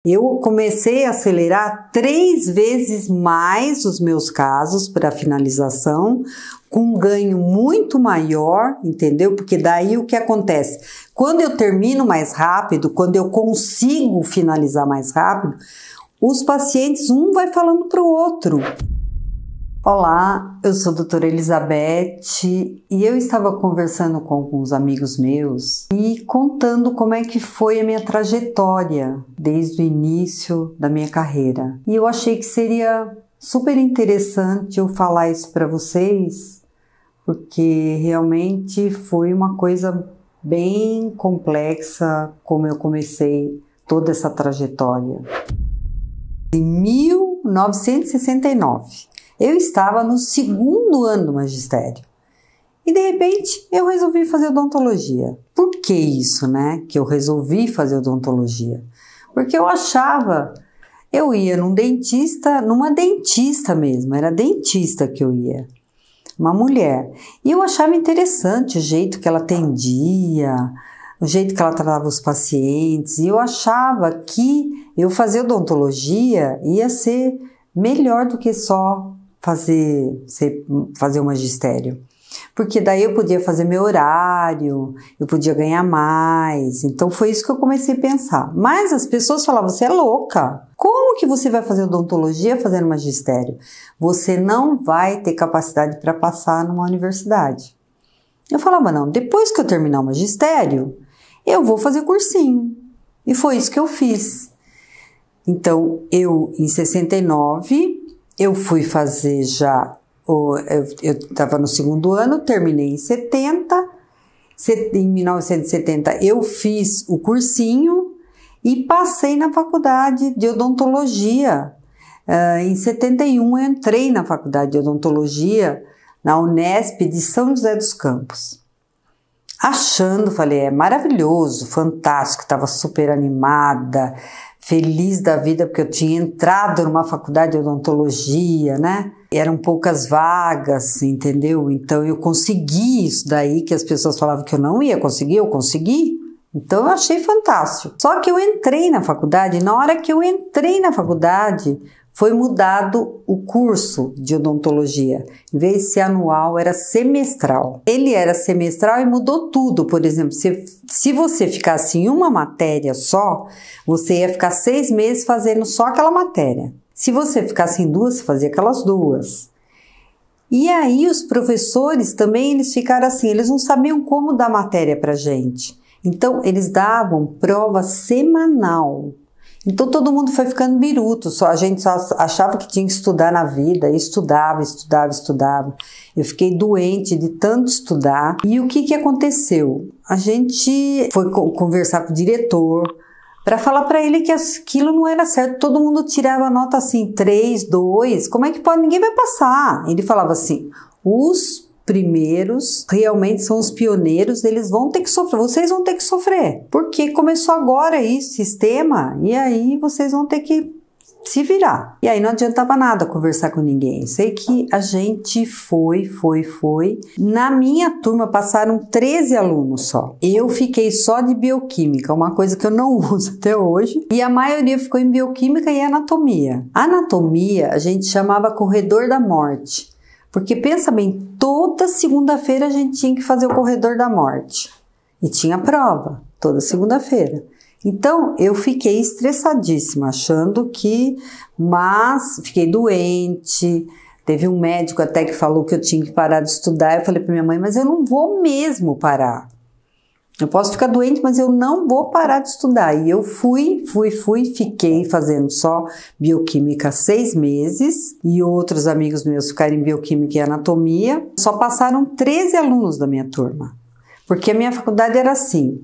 Eu comecei a acelerar 3 vezes mais os meus casos para finalização, com um ganho muito maior, entendeu? Porque daí o que acontece? Quando eu termino mais rápido, quando eu consigo finalizar mais rápido, os pacientes, um vai falando para o outro. Olá, eu sou a doutora Elizabeth e eu estava conversando com alguns amigos meus e contando como é que foi a minha trajetória desde o início da minha carreira. E eu achei que seria super interessante eu falar isso para vocês, porque realmente foi uma coisa bem complexa como eu comecei toda essa trajetória. Em 1969, eu estava no 2º ano do magistério e de repente eu resolvi fazer odontologia. Por que isso, né? Que eu resolvi fazer odontologia? Porque eu achava, eu ia numa dentista mesmo, era dentista que eu ia, uma mulher, e eu achava interessante o jeito que ela atendia, o jeito que ela tratava os pacientes, e eu achava que eu fazer odontologia ia ser melhor do que só fazer o magistério, porque daí eu podia fazer meu horário, eu podia ganhar mais. Então foi isso que eu comecei a pensar. Mas as pessoas falavam, você é louca, como que você vai fazer odontologia fazendo magistério? Você não vai ter capacidade para passar numa universidade. Eu falava, não, depois que eu terminar o magistério, eu vou fazer cursinho. E foi isso que eu fiz. Então eu, em 69, eu fui fazer já, eu estava no 2º ano, terminei em 70, em 1970 eu fiz o cursinho e passei na faculdade de odontologia. Em 71 eu entrei na faculdade de odontologia na Unesp de São José dos Campos. Achando, falei, é maravilhoso, fantástico, estava super animada, feliz da vida, porque eu tinha entrado numa faculdade de odontologia, né? Eram poucas vagas, entendeu? Então eu consegui isso daí, que as pessoas falavam que eu não ia conseguir, eu consegui. Então eu achei fantástico. Só que eu entrei na faculdade, e na hora que eu entrei na faculdade, foi mudado o curso de odontologia. Em vez de ser anual, era semestral. Ele era semestral e mudou tudo. Por exemplo, se você ficasse em uma matéria só, você ia ficar 6 meses fazendo só aquela matéria. Se você ficasse em 2, você fazia aquelas 2. E aí os professores também, eles ficaram assim, eles não sabiam como dar matéria pra gente. Então, eles davam prova semanal. Então todo mundo foi ficando biruto, a gente só achava que tinha que estudar na vida, e estudava. Eu fiquei doente de tanto estudar. E o que aconteceu? A gente foi conversar com o diretor para falar para ele que aquilo não era certo. Todo mundo tirava nota assim, 3, 2, como é que pode? Ninguém vai passar. Ele falava assim, os primeiros realmente são os pioneiros, eles vão ter que sofrer, vocês vão ter que sofrer, porque começou agora aí, sistema, e aí vocês vão ter que se virar. E aí não adiantava nada conversar com ninguém. Sei que a gente foi. Na minha turma passaram 13 alunos só. Eu fiquei só de bioquímica, uma coisa que eu não uso até hoje, e a maioria ficou em bioquímica e anatomia. Anatomia a gente chamava corredor da morte. Porque pensa bem, toda segunda-feira a gente tinha que fazer o corredor da morte. E tinha prova, toda segunda-feira. Então, eu fiquei estressadíssima, achando que... Mas, fiquei doente. Teve um médico até que falou que eu tinha que parar de estudar. Eu falei para minha mãe, mas eu não vou mesmo parar. Eu posso ficar doente, mas eu não vou parar de estudar. E eu fui, fiquei fazendo só bioquímica 6 meses. E outros amigos meus ficaram em bioquímica e anatomia. Só passaram 13 alunos da minha turma. Porque a minha faculdade era assim.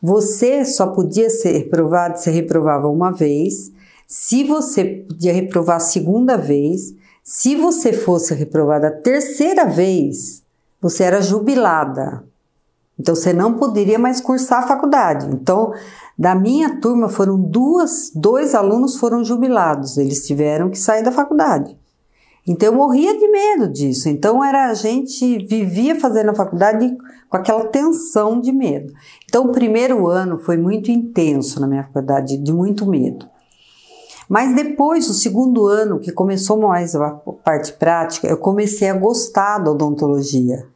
Você só podia ser reprovado, você reprovava uma vez. Se você podia reprovar a segunda vez. Se você fosse reprovada a terceira vez, você era jubilada. Então, você não poderia mais cursar a faculdade. Então, da minha turma, foram 2 alunos foram jubilados. Eles tiveram que sair da faculdade. Então, eu morria de medo disso. Então, a gente vivia fazendo a faculdade com aquela tensão de medo. Então, o primeiro ano foi muito intenso na minha faculdade, de muito medo. Mas depois, no segundo ano, que começou mais a parte prática, eu comecei a gostar da odontologia.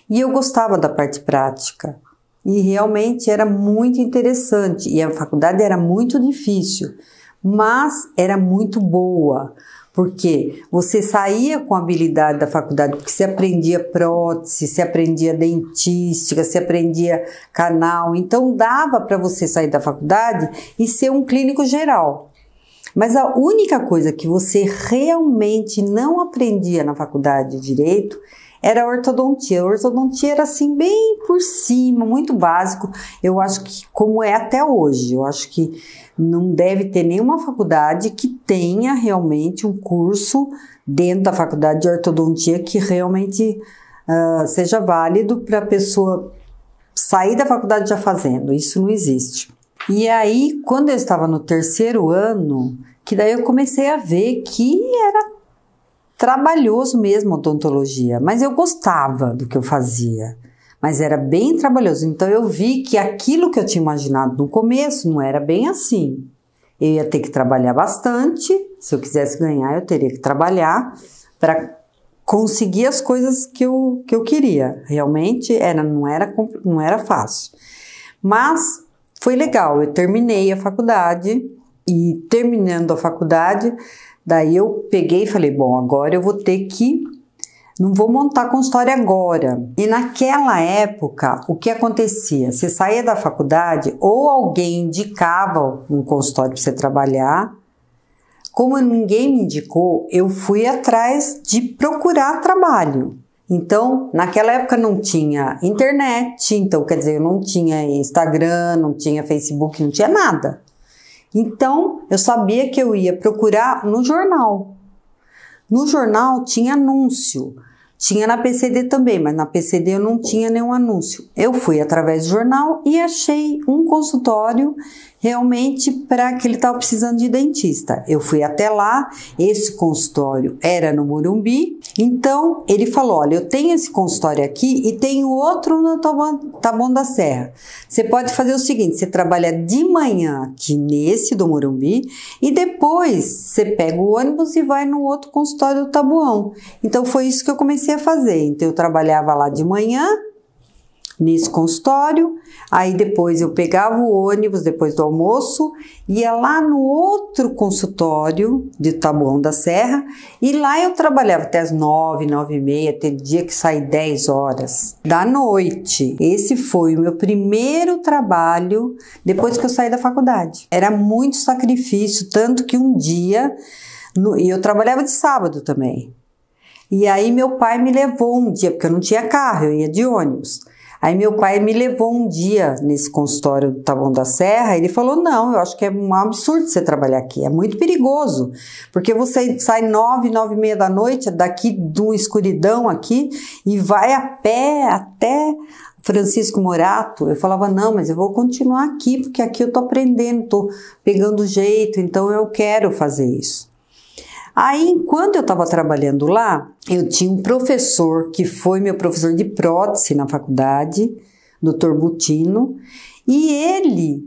E eu gostava da parte prática. E realmente era muito interessante. E a faculdade era muito difícil, mas era muito boa. Porque você saía com a habilidade da faculdade, porque você aprendia prótese, você aprendia dentística, você aprendia canal. Então dava para você sair da faculdade e ser um clínico geral. Mas a única coisa que você realmente não aprendia na faculdade de Direito era a ortodontia. A ortodontia era assim bem por cima, muito básico. Eu acho que como é até hoje, eu acho que não deve ter nenhuma faculdade que tenha realmente um curso dentro da faculdade de ortodontia que realmente seja válido para a pessoa sair da faculdade já fazendo. Isso não existe. E aí, quando eu estava no terceiro ano, que daí eu comecei a ver que era trabalhoso mesmo a odontologia, mas eu gostava do que eu fazia, mas era bem trabalhoso. Então eu vi que aquilo que eu tinha imaginado no começo não era bem assim. Eu ia ter que trabalhar bastante, se eu quisesse ganhar eu teria que trabalhar para conseguir as coisas que eu queria. Realmente não era fácil, mas foi legal. Eu terminei a faculdade e terminando a faculdade, daí eu peguei e falei, bom, agora eu vou ter que, não vou montar consultório agora. E naquela época, o que acontecia? Você saía da faculdade ou alguém indicava um consultório para você trabalhar. Como ninguém me indicou, eu fui atrás de procurar trabalho. Então, naquela época não tinha internet, então quer dizer, eu não tinha Instagram, não tinha Facebook, não tinha nada. Então, eu sabia que eu ia procurar no jornal. No jornal tinha anúncio. Tinha na PCD também, mas na PCD eu não tinha nenhum anúncio. Eu fui através do jornal e achei um consultório realmente para que ele estava precisando de dentista. Eu fui até lá, esse consultório era no Morumbi, então ele falou, olha, eu tenho esse consultório aqui e tenho outro no Taboão da Serra. Você pode fazer o seguinte, você trabalha de manhã aqui nesse do Morumbi e depois você pega o ônibus e vai no outro consultório do Taboão. Então foi isso que eu comecei a fazer. Então eu trabalhava lá de manhã, nesse consultório, aí depois eu pegava o ônibus depois do almoço, ia lá no outro consultório de Taboão da Serra e lá eu trabalhava até as 9, 9h30, tem dia que saí 10 horas da noite. Esse foi o meu primeiro trabalho depois que eu saí da faculdade. Era muito sacrifício, tanto que um dia, e eu trabalhava de sábado também, e aí meu pai me levou um dia, porque eu não tinha carro, eu ia de ônibus. Aí meu pai me levou um dia nesse consultório do Taboão da Serra, ele falou, não, eu acho que é um absurdo você trabalhar aqui, é muito perigoso, porque você sai 9, 9h30 da noite, daqui de uma escuridão aqui, e vai a pé até Francisco Morato. Eu falava, não, mas eu vou continuar aqui, porque aqui eu tô aprendendo, tô pegando jeito, então eu quero fazer isso. Aí, enquanto eu estava trabalhando lá, eu tinha um professor que foi meu professor de prótese na faculdade, Dr. Butino, e ele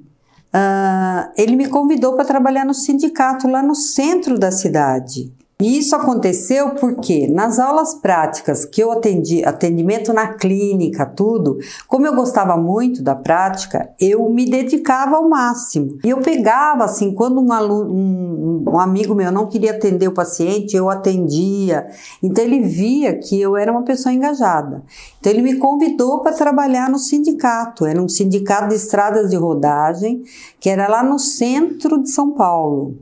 me convidou para trabalhar no sindicato lá no centro da cidade. E isso aconteceu porque nas aulas práticas que eu atendi, atendimento na clínica, tudo, como eu gostava muito da prática, eu me dedicava ao máximo. E eu pegava, assim, quando um amigo meu não queria atender o paciente, eu atendia. Então ele via que eu era uma pessoa engajada. Então ele me convidou para trabalhar no sindicato. Era um sindicato de estradas de rodagem, que era lá no centro de São Paulo.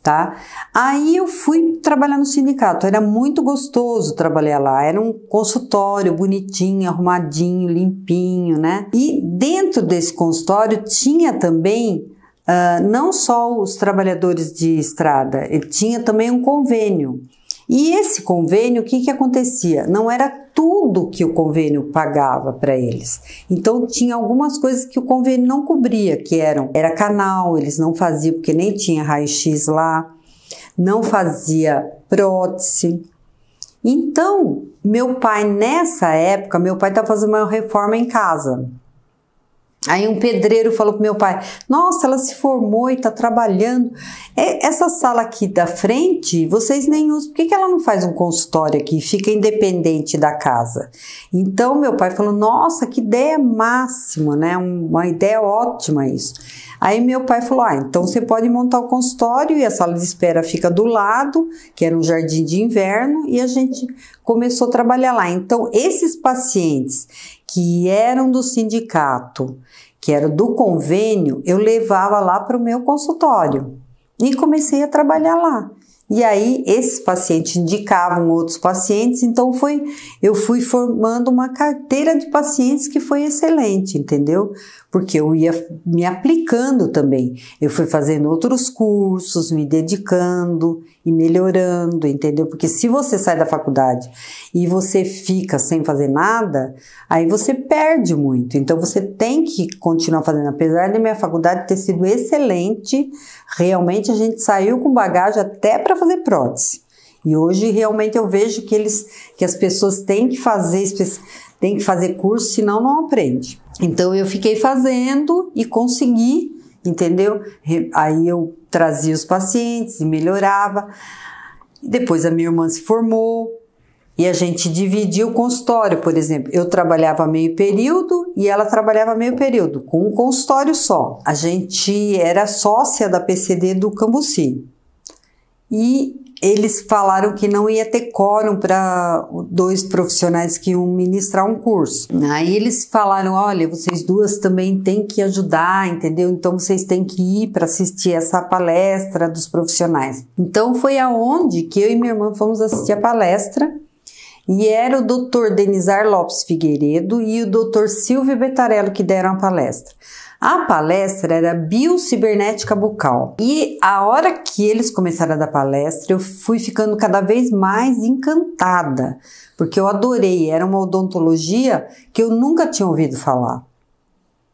Tá? Aí eu fui trabalhar no sindicato, era muito gostoso trabalhar lá, era um consultório bonitinho, arrumadinho, limpinho, né? E dentro desse consultório tinha também, não só os trabalhadores de estrada, ele tinha também um convênio. E esse convênio, o que acontecia? Não era tudo que o convênio pagava para eles. Então tinha algumas coisas que o convênio não cobria, que era canal, eles não faziam porque nem tinha raio-x lá, não fazia prótese. Então, meu pai nessa época, meu pai estava fazendo uma reforma em casa. Aí um pedreiro falou pro meu pai, nossa, ela se formou e tá trabalhando. Essa sala aqui da frente, vocês nem usam, por que ela não faz um consultório aqui e fica independente da casa? Então meu pai falou, nossa, que ideia máxima, né? Uma ideia ótima isso. Aí meu pai falou, então você pode montar o consultório e a sala de espera fica do lado, que era um jardim de inverno, e a gente começou a trabalhar lá. Então esses pacientes que eram do sindicato, que era do convênio, eu levava lá para o meu consultório e comecei a trabalhar lá. E aí esses pacientes indicavam outros pacientes, então eu fui formando uma carteira de pacientes que foi excelente, entendeu? Porque eu ia me aplicando também. Eu fui fazendo outros cursos, me dedicando e melhorando, entendeu? Porque se você sai da faculdade e você fica sem fazer nada, aí você perde muito. Então você tem que continuar fazendo. Apesar da minha faculdade ter sido excelente, realmente a gente saiu com bagagem até para fazer prótese. E hoje realmente eu vejo que as pessoas têm que fazer curso, senão não aprende. Então eu fiquei fazendo e consegui, entendeu? Aí eu trazia os pacientes e melhorava. Depois a minha irmã se formou e a gente dividia o consultório, por exemplo. Eu trabalhava meio período e ela trabalhava meio período, com um consultório só. A gente era sócia da PCD do Cambuci. E eles falaram que não ia ter quórum para 2 profissionais que iam ministrar um curso. Aí eles falaram, olha, vocês duas também têm que ajudar, entendeu? Então vocês têm que ir para assistir essa palestra dos profissionais. Então foi aonde que eu e minha irmã fomos assistir a palestra, e era o Dr. Denizar Lopes Figueiredo e o Dr. Silvio Betarello que deram a palestra. A palestra era biocibernética bucal. E a hora que eles começaram a dar palestra, eu fui ficando cada vez mais encantada, porque eu adorei. Era uma odontologia que eu nunca tinha ouvido falar.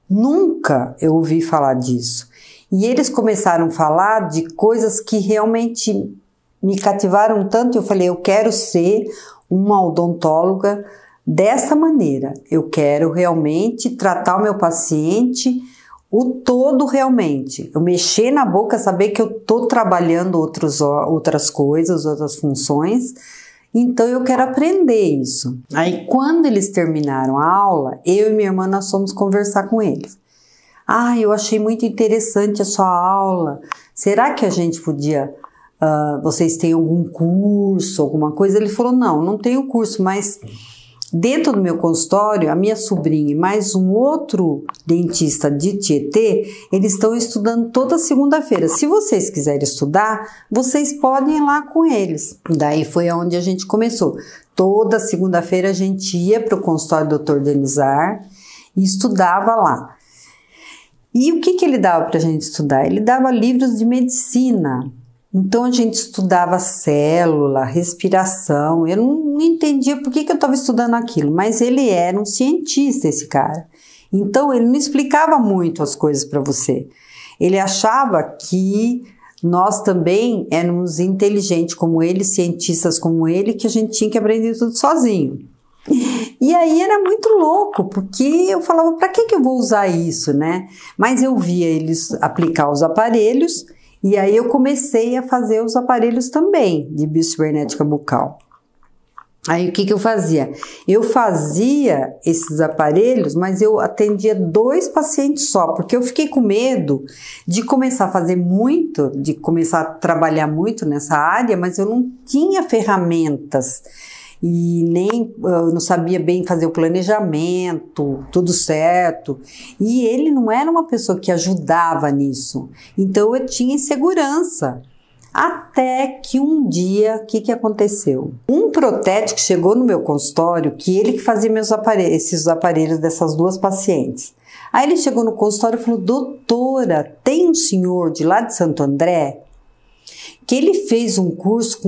Nunca eu ouvi falar disso. E eles começaram a falar de coisas que realmente me cativaram tanto. Eu falei, eu quero ser uma odontóloga dessa maneira. Eu quero realmente tratar o meu paciente o todo realmente. Eu mexer na boca, saber que eu tô trabalhando outras coisas, outras funções. Então eu quero aprender isso. Aí quando eles terminaram a aula, eu e minha irmã nós fomos conversar com eles. Eu achei muito interessante a sua aula. Será que a gente podia... vocês têm algum curso, alguma coisa? Ele falou, não tenho curso, mas dentro do meu consultório, a minha sobrinha e mais um outro dentista de Tietê, eles estão estudando toda segunda-feira. Se vocês quiserem estudar, vocês podem ir lá com eles. Daí foi onde a gente começou. Toda segunda-feira a gente ia para o consultório do Dr. Denizar e estudava lá. E o que ele dava para a gente estudar? Ele dava livros de medicina. Então a gente estudava célula, respiração. Eu não entendia por que eu estava estudando aquilo, mas ele era um cientista, esse cara. Então ele não explicava muito as coisas para você. Ele achava que nós também éramos inteligentes como ele, cientistas como ele, que a gente tinha que aprender tudo sozinho. E aí era muito louco, porque eu falava, para que eu vou usar isso, né? Mas eu via eles aplicar os aparelhos. E aí eu comecei a fazer os aparelhos também de biocibernética bucal. Aí o que eu fazia? Eu fazia esses aparelhos, mas eu atendia 2 pacientes só, porque eu fiquei com medo de começar a fazer muito, de começar a trabalhar muito nessa área, mas eu não tinha ferramentas. E nem eu não sabia bem fazer o planejamento, tudo certo. E ele não era uma pessoa que ajudava nisso. Então eu tinha insegurança. Até que um dia, o que aconteceu? Um protético chegou no meu consultório, que ele que fazia esses aparelhos dessas 2 pacientes. Aí ele chegou no consultório e falou, doutora, tem um senhor de lá de Santo André que ele fez um curso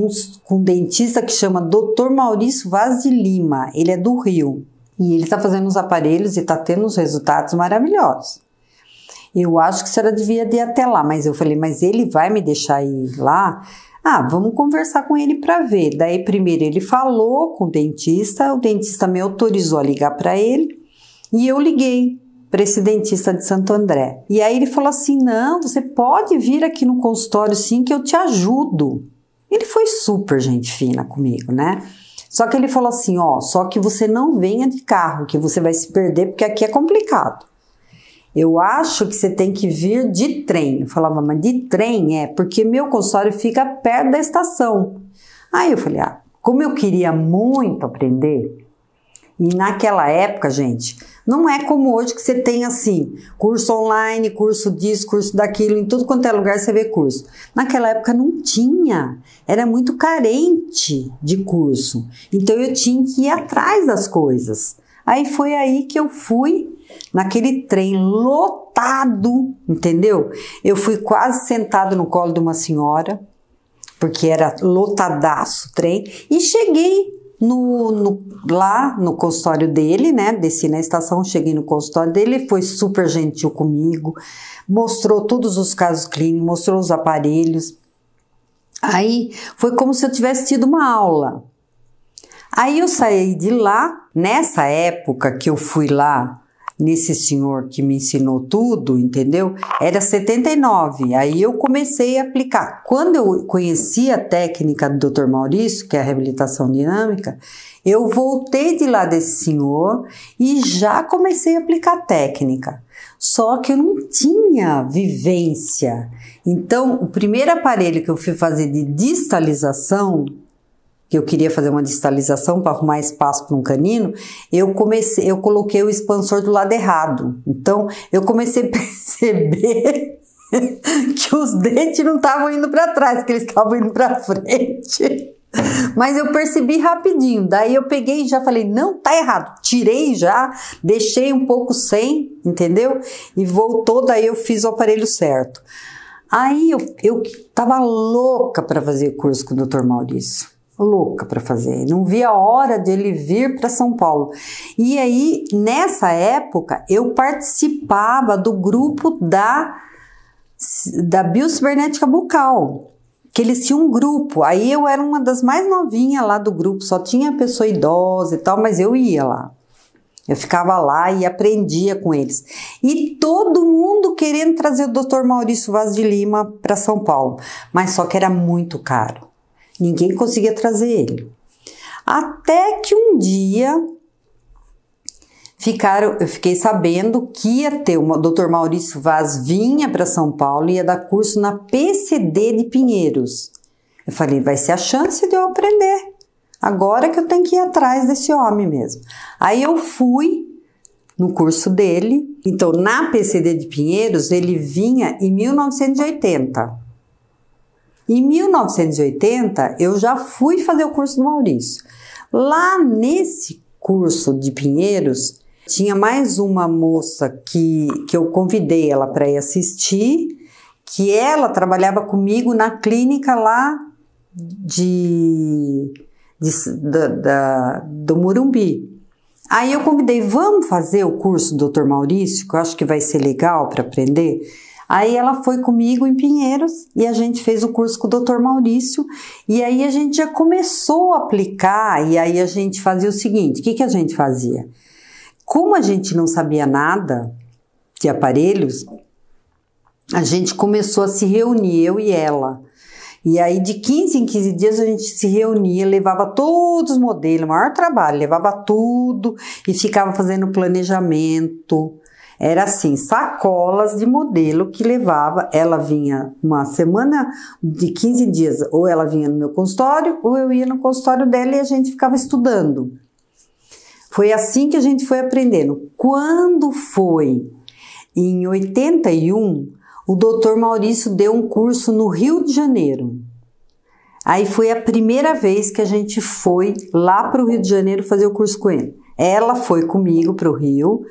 com um dentista que chama Dr. Maurício Vaz de Lima. Ele é do Rio. E ele está fazendo uns aparelhos e está tendo uns resultados maravilhosos. Eu acho que a senhora devia ir até lá. Mas eu falei, mas ele vai me deixar ir lá? Vamos conversar com ele para ver. Daí primeiro ele falou com o dentista me autorizou a ligar para ele. E eu liguei para esse dentista de Santo André. E aí ele falou assim, não, você pode vir aqui no consultório sim que eu te ajudo. Ele foi super gente fina comigo, né? Só que ele falou assim, ó, só que você não venha de carro, que você vai se perder porque aqui é complicado. Eu acho que você tem que vir de trem. Eu falava, mas de trem porque meu consultório fica perto da estação. Aí eu falei, como eu queria muito aprender, e naquela época, gente, não é como hoje que você tem assim, curso online, curso disso, curso daquilo, em tudo quanto é lugar você vê curso. Naquela época não tinha, era muito carente de curso. Então eu tinha que ir atrás das coisas. Aí foi aí que eu fui naquele trem lotado, entendeu? Eu fui quase sentado no colo de uma senhora, porque era lotadaço o trem, e cheguei lá no consultório dele, né? Desci na estação, cheguei no consultório dele, ele foi super gentil comigo, mostrou todos os casos clínicos, mostrou os aparelhos. Aí foi como se eu tivesse tido uma aula. Aí eu saí de lá, nessa época que eu fui lá, nesse senhor que me ensinou tudo, entendeu? Era 79, aí eu comecei a aplicar. Quando eu conheci a técnica do Dr. Maurício, que é a reabilitação dinâmica, eu voltei de lá desse senhor e já comecei a aplicar a técnica. Só que eu não tinha vivência. Então, o primeiro aparelho que eu fui fazer de distalização, que eu queria fazer uma distalização para arrumar espaço para um canino, eu coloquei o expansor do lado errado. Então, eu comecei a perceber que os dentes não estavam indo para trás, que eles estavam indo para frente. Mas eu percebi rapidinho, daí eu peguei e já falei, não, tá errado. Tirei já, deixei um pouco sem, entendeu? E voltou, daí eu fiz o aparelho certo. Aí eu tava louca para fazer curso com o Dr. Maurício. Louca para fazer, não via a hora dele vir para São Paulo. E aí, nessa época, eu participava do grupo da biocibernética bucal, que eles tinham um grupo. Aí eu era uma das mais novinhas lá do grupo, só tinha pessoa idosa e tal, mas eu ia lá. Eu ficava lá e aprendia com eles. E todo mundo querendo trazer o Dr. Maurício Vaz de Lima para São Paulo, mas só que era muito caro. Ninguém conseguia trazer ele. Até que um dia eu fiquei sabendo que ia ter o Dr. Maurício Vaz vinha para São Paulo e ia dar curso na PCD de Pinheiros. Eu falei, vai ser a chance de eu aprender. Agora que eu tenho que ir atrás desse homem mesmo. Aí eu fui no curso dele. Então, na PCD de Pinheiros, ele vinha em 1980. Em 1980, eu já fui fazer o curso do Maurício. Lá nesse curso de Pinheiros, tinha mais uma moça que eu convidei ela para ir assistir, que ela trabalhava comigo na clínica lá do Morumbi. Aí eu convidei, vamos fazer o curso do Dr. Maurício, que eu acho que vai ser legal para aprender. Aí ela foi comigo em Pinheiros e a gente fez o curso com o Dr. Maurício e aí a gente já começou a aplicar e aí a gente fazia o seguinte, o que a gente fazia? Como a gente não sabia nada de aparelhos, a gente começou a se reunir, eu e ela. E aí de 15 em 15 dias a gente se reunia, levava todos os modelos, o maior trabalho, levava tudo e ficava fazendo planejamento. Era assim, sacolas de modelo que levava, ela vinha uma semana de 15 dias, ou ela vinha no meu consultório, ou eu ia no consultório dela e a gente ficava estudando. Foi assim que a gente foi aprendendo. Quando foi em 81, o Dr. Maurício deu um curso no Rio de Janeiro. Aí foi a primeira vez que a gente foi lá para o Rio de Janeiro fazer o curso com ele. Ela foi comigo para o Rio.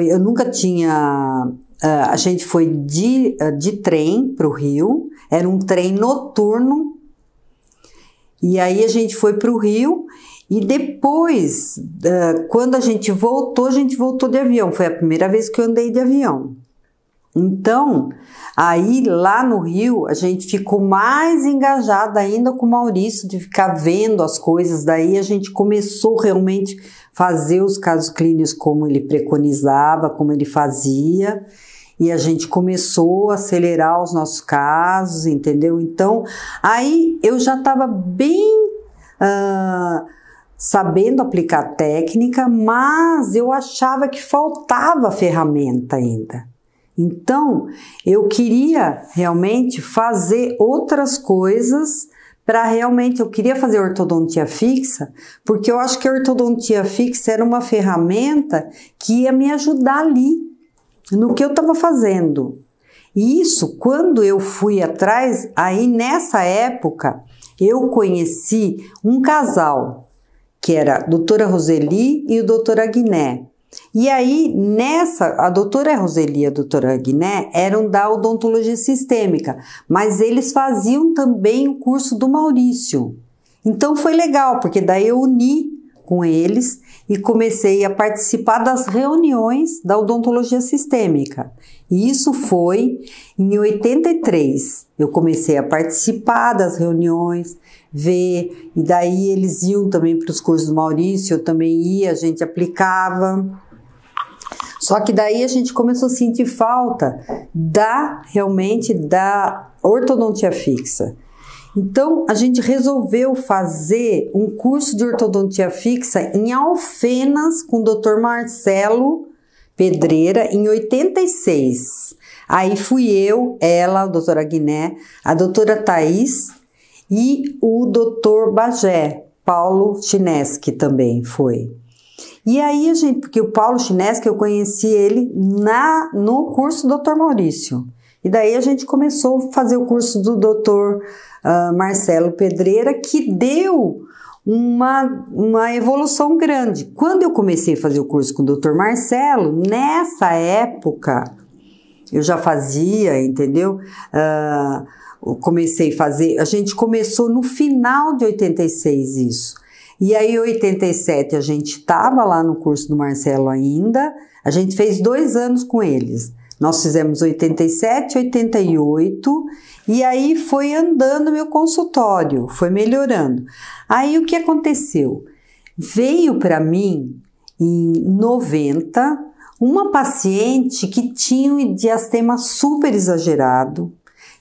Eu nunca tinha... a gente foi de trem para o Rio, era um trem noturno, e aí a gente foi para o Rio, e depois, quando a gente voltou de avião, foi a primeira vez que eu andei de avião. Então, aí lá no Rio, a gente ficou mais engajada ainda com o Maurício, de ficar vendo as coisas. Daí a gente começou realmente a fazer os casos clínicos como ele preconizava, como ele fazia. E a gente começou a acelerar os nossos casos, entendeu? Então, aí eu já estava bem sabendo aplicar a técnica, mas eu achava que faltava ferramenta ainda. Então, eu queria realmente fazer outras coisas eu queria fazer ortodontia fixa, porque eu acho que a ortodontia fixa era uma ferramenta que ia me ajudar ali, no que eu estava fazendo. E isso, quando eu fui atrás, aí nessa época, eu conheci um casal, que era a doutora Roseli e o doutor Agné. E aí, a doutora Roseli e a doutora Agné eram da odontologia sistêmica, mas eles faziam também o curso do Maurício. Então foi legal, porque daí eu uni com eles e comecei a participar das reuniões da odontologia sistêmica. E isso foi em 83. Eu comecei a participar das reuniões, ver, e daí eles iam também para os cursos do Maurício, eu também ia, a gente aplicava. Só que daí a gente começou a sentir falta realmente da ortodontia fixa. Então, a gente resolveu fazer um curso de ortodontia fixa em Alfenas com o Dr. Marcelo Pedreira em 86. Aí fui eu, ela, a doutora Agné, a doutora Thaís e o doutor Bagé, Paulo Chineschi também foi. E aí, porque o Paulo Chineschi, eu conheci ele no curso do Dr. Maurício. E daí a gente começou a fazer o curso do Dr. Marcelo Pedreira, que deu uma evolução grande. Quando eu comecei a fazer o curso com o Dr. Marcelo, nessa época, eu já fazia, entendeu? Comecei a fazer, a gente começou no final de 86 isso. E aí, em 87, a gente estava lá no curso do Marcelo ainda, a gente fez 2 anos com eles. Nós fizemos 87, 88, e aí foi andando meu consultório, foi melhorando. Aí o que aconteceu? Veio para mim, em 90, uma paciente que tinha um diastema super exagerado,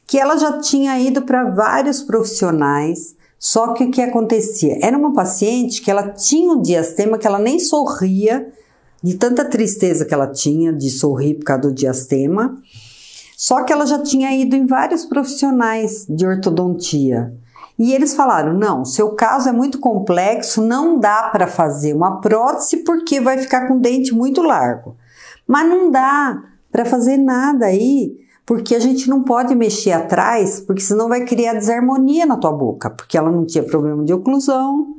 que ela já tinha ido para vários profissionais, só que o que acontecia? Era uma paciente que ela tinha um diastema que ela nem sorria, de tanta tristeza que ela tinha de sorrir por causa do diastema, só que ela já tinha ido em vários profissionais de ortodontia. E eles falaram, não, seu caso é muito complexo, não dá para fazer uma prótese porque vai ficar com o dente muito largo. Mas não dá para fazer nada aí, porque a gente não pode mexer atrás, porque senão vai criar desarmonia na tua boca, porque ela não tinha problema de oclusão.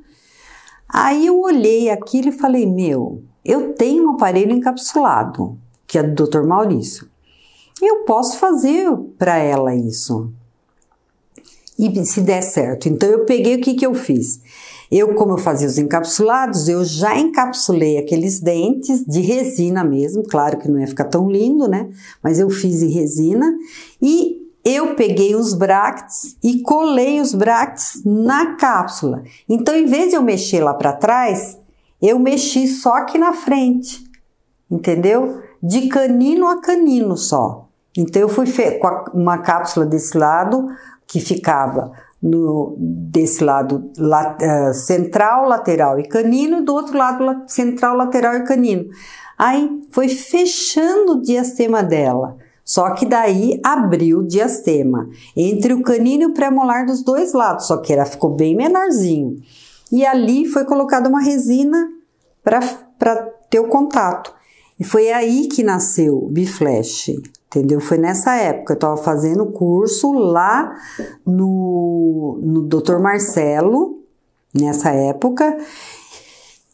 Aí eu olhei aquilo e falei, eu tenho um aparelho encapsulado, que é do Dr. Maurício. Eu posso fazer para ela isso. E se der certo. Então eu peguei, o que eu fiz? Como eu fazia os encapsulados, eu já encapsulei aqueles dentes de resina mesmo. Claro que não ia ficar tão lindo, né? Mas eu fiz em resina. E eu peguei os brackets e colei os brackets na cápsula. Então, em vez de eu mexer lá para trás, eu mexi só aqui na frente, entendeu? De canino a canino só. Então, eu fui com uma cápsula desse lado, que ficava desse lado central, lateral e canino, e do outro lado central, lateral e canino. Aí, foi fechando o diastema dela. Só que daí abriu o diastema entre o canino e o premolar dos dois lados, só que ela ficou bem menorzinho. E ali foi colocada uma resina para ter o contato. E foi aí que nasceu o Biflash, entendeu? Foi nessa época, eu estava fazendo curso lá no Dr. Marcelo, nessa época.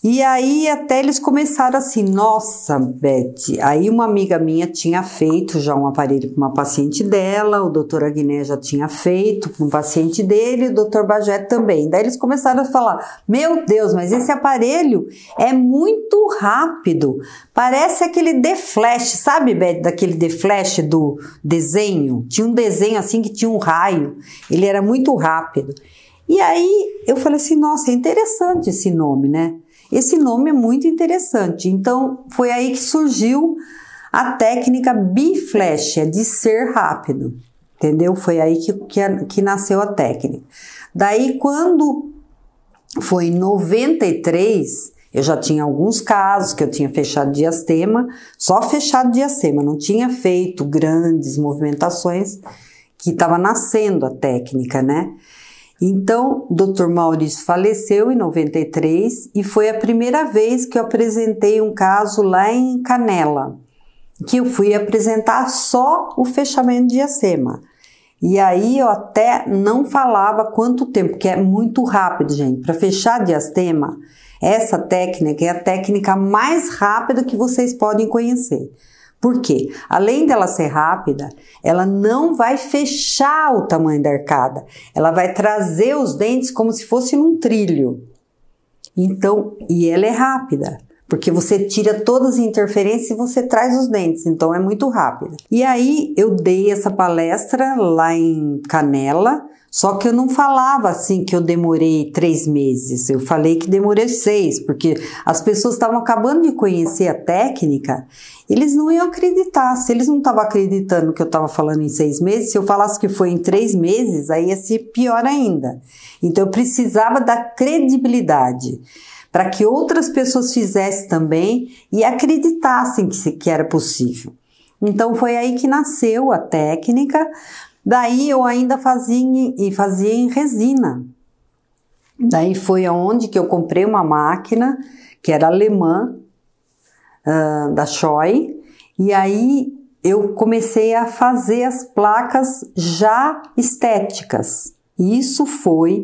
E aí até eles começaram assim, nossa, Beth, aí uma amiga minha tinha feito já um aparelho para uma paciente dela, o doutor Agné já tinha feito para um paciente dele, o doutor Bagé também. Daí eles começaram a falar, meu Deus, mas esse aparelho é muito rápido, parece aquele The Flash, sabe, Beth, daquele The Flash do desenho? Tinha um desenho assim que tinha um raio, ele era muito rápido. E aí eu falei assim, nossa, é interessante esse nome, né? Esse nome é muito interessante, então foi aí que surgiu a técnica Biflash, é de ser rápido, entendeu? Foi aí que nasceu a técnica. Daí quando foi em 93, eu já tinha alguns casos que eu tinha fechado diastema, só fechado diastema, não tinha feito grandes movimentações, que estava nascendo a técnica, né? Então, o Dr. Maurício faleceu em 93 e foi a primeira vez que eu apresentei um caso lá em Canela, que eu fui apresentar só o fechamento de diastema. E aí eu até não falava quanto tempo, porque é muito rápido, gente. Para fechar diastema, essa técnica é a técnica mais rápida que vocês podem conhecer. Por quê? Além dela ser rápida, ela não vai fechar o tamanho da arcada. Ela vai trazer os dentes como se fosse num trilho. Então, e ela é rápida, porque você tira todas as interferências e você traz os dentes. Então, é muito rápida. E aí, eu dei essa palestra lá em Canela, só que eu não falava assim que eu demorei 3 meses, eu falei que demorei 6, porque as pessoas estavam acabando de conhecer a técnica, eles não iam acreditar. Se eles não estavam acreditando que eu estava falando em 6 meses, se eu falasse que foi em 3 meses, aí ia ser pior ainda. Então eu precisava da credibilidade, para que outras pessoas fizessem também e acreditassem que era possível. Então foi aí que nasceu a técnica. Daí eu ainda fazia em resina. Daí foi aonde que eu comprei uma máquina que era alemã, da Scheu, e aí eu comecei a fazer as placas já estéticas. Isso foi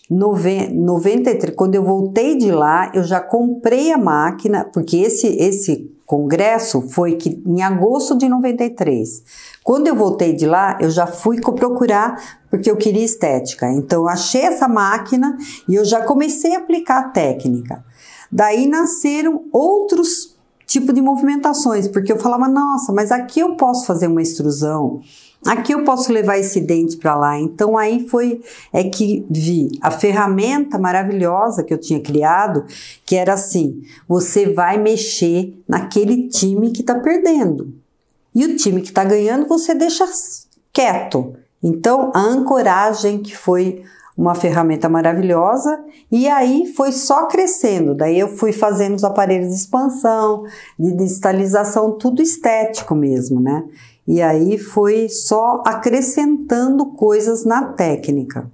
93, quando eu voltei de lá, eu já comprei a máquina, porque esse congresso foi em agosto de 93. Quando eu voltei de lá, eu já fui procurar, porque eu queria estética. Então, eu achei essa máquina e eu já comecei a aplicar a técnica. Daí nasceram outros tipos de movimentações, porque eu falava, nossa, mas aqui eu posso fazer uma extrusão, aqui eu posso levar esse dente para lá. Então aí que vi a ferramenta maravilhosa que eu tinha criado, que era assim, você vai mexer naquele time que está perdendo. E o time que está ganhando você deixa quieto. Então a ancoragem, que foi uma ferramenta maravilhosa, e aí foi só crescendo. Daí eu fui fazendo os aparelhos de expansão, de digitalização, tudo estético mesmo, né? E aí foi só acrescentando coisas na técnica.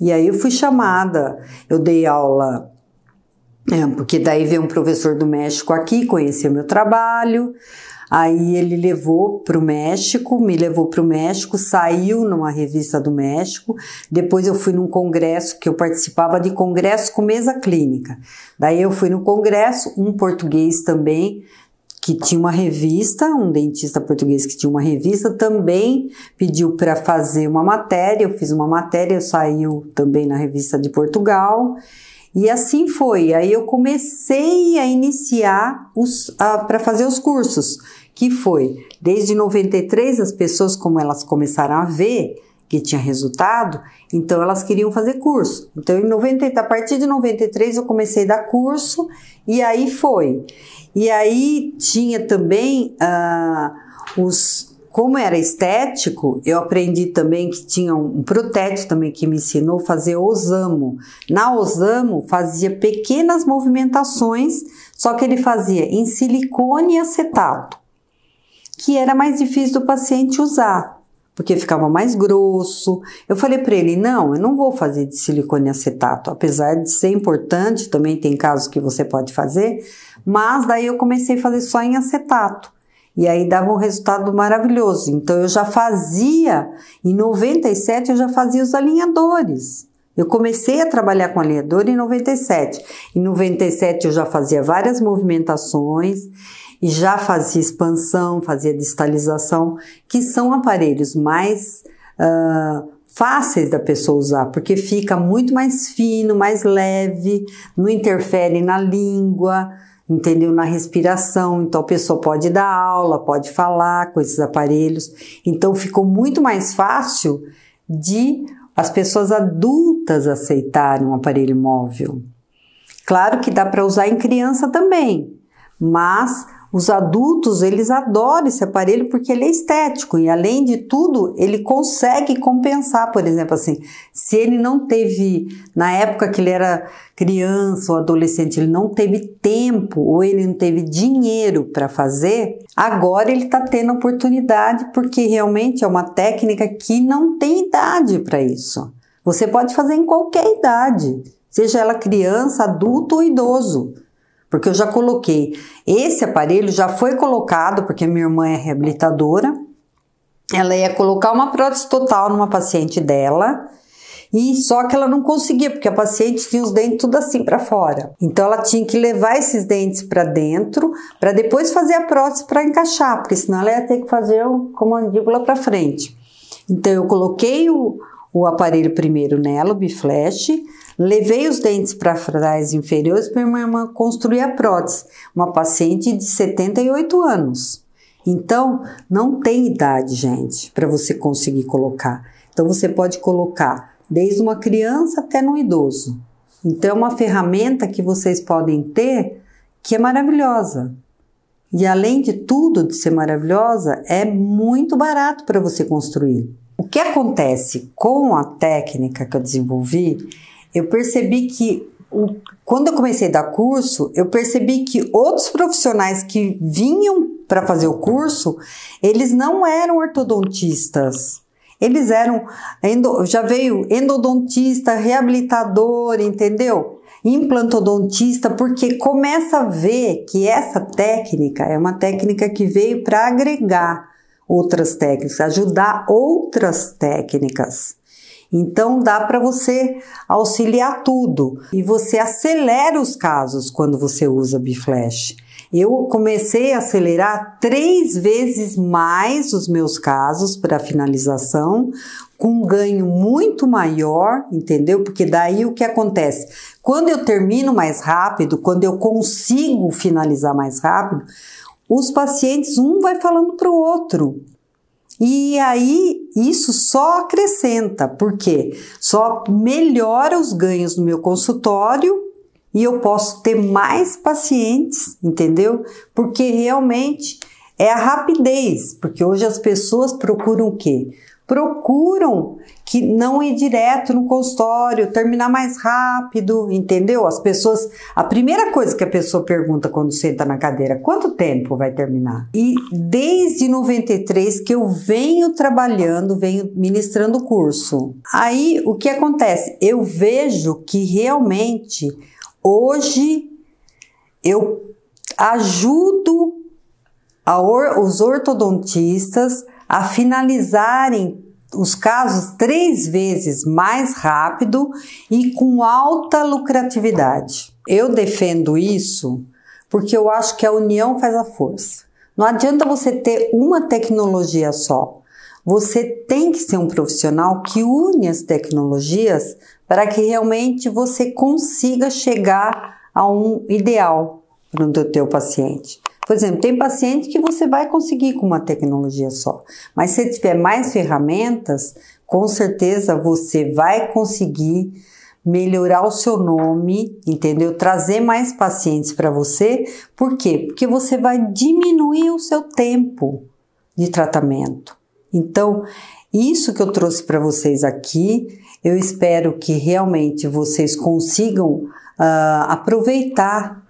E aí eu fui chamada, eu dei aula, porque daí veio um professor do México aqui, conheceu meu trabalho, aí ele levou para o México, me levou para o México, saiu numa revista do México, depois eu fui num congresso, que eu participava de congresso com mesa clínica. Daí eu fui no congresso, um português também, que tinha uma revista, um dentista português que tinha uma revista, também pediu para fazer uma matéria, eu fiz uma matéria, saiu também na revista de Portugal, e assim foi. Aí eu comecei a iniciar para fazer os cursos, que foi, desde 93, as pessoas, como elas começaram a ver que tinha resultado, então elas queriam fazer curso. Então, a partir de 93 eu comecei a dar curso, e aí foi. E aí tinha também como era estético, eu aprendi também que tinha um protético também que me ensinou a fazer osamo. Na osamo fazia pequenas movimentações, só que ele fazia em silicone e acetato, que era mais difícil do paciente usar, porque ficava mais grosso. Eu falei para ele, não, eu não vou fazer de silicone e acetato, apesar de ser importante, também tem casos que você pode fazer, mas daí eu comecei a fazer só em acetato, e aí dava um resultado maravilhoso. Então eu já fazia, em 97 eu já fazia os alinhadores, Eu comecei a trabalhar com alinhador em 97. Em 97 eu já fazia várias movimentações e já fazia expansão, fazia distalização, que são aparelhos mais fáceis da pessoa usar, porque fica muito mais fino, mais leve, não interfere na língua, entendeu? Na respiração. Então a pessoa pode dar aula, pode falar com esses aparelhos. Então ficou muito mais fácil de as pessoas adultas aceitarem um aparelho móvel. Claro que dá para usar em criança também, mas os adultos, eles adoram esse aparelho porque ele é estético e, além de tudo, ele consegue compensar. Por exemplo, assim, se ele não teve, na época que ele era criança ou adolescente, ele não teve tempo ou ele não teve dinheiro para fazer, agora ele está tendo oportunidade porque realmente é uma técnica que não tem idade para isso. Você pode fazer em qualquer idade, seja ela criança, adulto ou idoso. Porque eu já coloquei, esse aparelho já foi colocado, porque minha irmã é reabilitadora, ela ia colocar uma prótese total numa paciente dela, e só que ela não conseguia, porque a paciente tinha os dentes tudo assim para fora. Então ela tinha que levar esses dentes para dentro, para depois fazer a prótese para encaixar, porque senão ela ia ter que fazer com a mandíbula para frente. Então eu coloquei o aparelho primeiro nela, o Biflash, levei os dentes para trás inferiores para minha irmã construir a prótese, uma paciente de 78 anos. Então, não tem idade, gente, para você conseguir colocar. Então, você pode colocar desde uma criança até no idoso. Então, é uma ferramenta que vocês podem ter que é maravilhosa. E, além de tudo de ser maravilhosa, é muito barato para você construir. O que acontece com a técnica que eu desenvolvi, eu percebi que, quando eu comecei a dar curso, eu percebi que outros profissionais que vinham para fazer o curso, eles não eram ortodontistas. Eles eram, já veio endodontista, reabilitador, entendeu? Implantodontista, porque começa a ver que essa técnica é uma técnica que veio para agregar outras técnicas, ajudar outras técnicas. Então dá para você auxiliar tudo e você acelera os casos quando você usa Biflash. Eu comecei a acelerar 3 vezes mais os meus casos para finalização, com um ganho muito maior, entendeu? Porque daí o que acontece? Quando eu termino mais rápido, quando eu consigo finalizar mais rápido, os pacientes, um vai falando para o outro. E aí, isso só acrescenta, porque só melhora os ganhos no meu consultório e eu posso ter mais pacientes, entendeu? Porque realmente é a rapidez, porque hoje as pessoas procuram o quê? Procuram que não ir direto no consultório, terminar mais rápido, entendeu? As pessoas, a primeira coisa que a pessoa pergunta quando senta na cadeira, quanto tempo vai terminar? E desde 93 que eu venho trabalhando, venho ministrando o curso. Aí, o que acontece? Eu vejo que realmente, hoje, eu ajudo os ortodontistas a finalizarem os casos 3 vezes mais rápido e com alta lucratividade. Eu defendo isso porque eu acho que a união faz a força. Não adianta você ter uma tecnologia só. Você tem que ser um profissional que une as tecnologias para que realmente você consiga chegar a um ideal para o teu paciente. Por exemplo, tem paciente que você vai conseguir com uma tecnologia só, mas se tiver mais ferramentas, com certeza você vai conseguir melhorar o seu nome, entendeu? Trazer mais pacientes para você. Por quê? Porque você vai diminuir o seu tempo de tratamento. Então, isso que eu trouxe para vocês aqui, eu espero que realmente vocês consigam aproveitar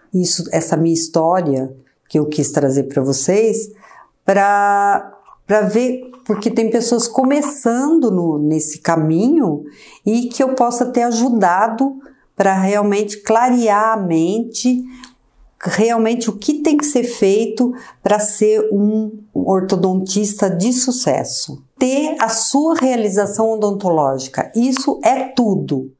essa minha história que eu quis trazer para vocês, para ver, porque tem pessoas começando nesse caminho e que eu possa ter ajudado para realmente clarear a mente, realmente o que tem que ser feito para ser um ortodontista de sucesso. Ter a sua realização odontológica, isso é tudo.